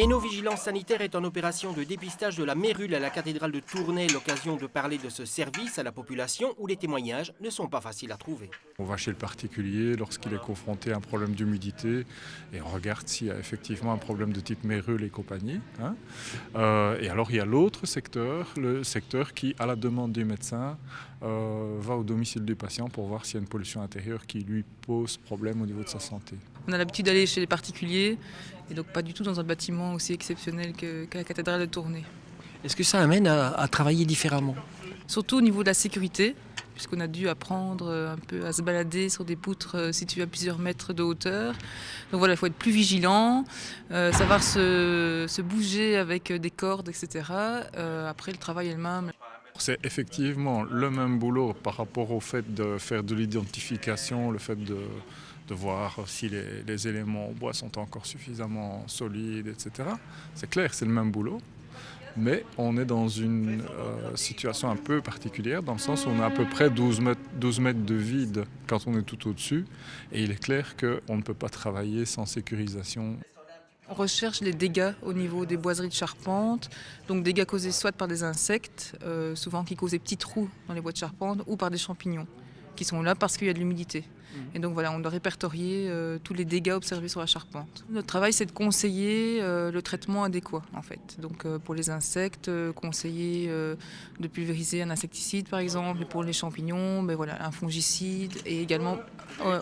Hainaut Vigilance Sanitaire est en opération de dépistage de la mérule à la cathédrale de Tournai, l'occasion de parler de ce service à la population où les témoignages ne sont pas faciles à trouver. On va chez le particulier lorsqu'il est confronté à un problème d'humidité et on regarde s'il y a effectivement un problème de type mérule et compagnie. Et alors il y a l'autre secteur, le secteur qui, à la demande du médecin, va au domicile du patient pour voir s'il y a une pollution intérieure qui lui pose problème au niveau de sa santé. On a l'habitude d'aller chez les particuliers et donc pas du tout dans un bâtiment aussi exceptionnel que la cathédrale de Tournai. Est-ce que ça amène à travailler différemment? Surtout au niveau de la sécurité, puisqu'on a dû apprendre un peu à se balader sur des poutres situées à plusieurs mètres de hauteur. Donc voilà, il faut être plus vigilant, savoir se bouger avec des cordes, etc. Après, le travail elle-même. C'est effectivement le même boulot par rapport au fait de faire de l'identification, le fait de voir si les éléments en bois sont encore suffisamment solides, etc. C'est clair, c'est le même boulot. Mais on est dans une situation un peu particulière, dans le sens où on a à peu près 12 mètres de vide quand on est tout au-dessus. Et il est clair qu'on ne peut pas travailler sans sécurisation. On recherche les dégâts au niveau des boiseries de charpente, donc dégâts causés soit par des insectes, souvent qui causent des petits trous dans les bois de charpente, ou par des champignons, qui sont là parce qu'il y a de l'humidité. Et donc voilà, on doit répertorier tous les dégâts observés sur la charpente. Notre travail, c'est de conseiller le traitement adéquat, en fait. Donc pour les insectes, conseiller de pulvériser un insecticide, par exemple, et pour les champignons, voilà, un fongicide, et également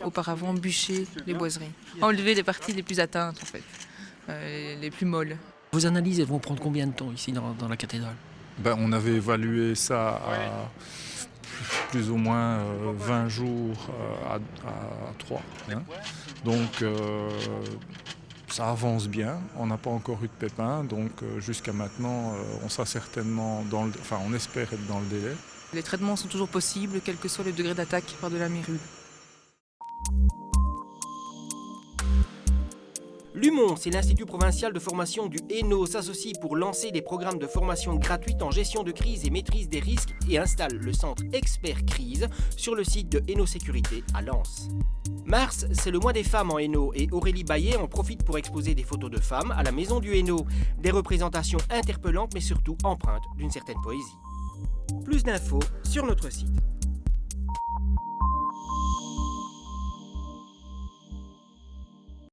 auparavant bûcher les boiseries. Enlever les parties les plus atteintes, en fait, les plus molles. Vos analyses, elles vont prendre combien de temps ici dans la cathédrale? On avait évalué ça à plus ou moins 20 jours à 3. Donc ça avance bien, on n'a pas encore eu de pépins, donc jusqu'à maintenant on sera certainement on espère être dans le délai. Les traitements sont toujours possibles, quel que soit le degré d'attaque par de la mérule. L'UMON, c'est l'Institut provincial de formation du Hainaut, s'associe pour lancer des programmes de formation gratuite en gestion de crise et maîtrise des risques et installe le centre Expert Crise sur le site de Hainaut Sécurité à Lens. Mars, c'est le mois des femmes en Hainaut et Aurélie Baillet en profite pour exposer des photos de femmes à la Maison du Hainaut. Des représentations interpellantes mais surtout empreintes d'une certaine poésie. Plus d'infos sur notre site.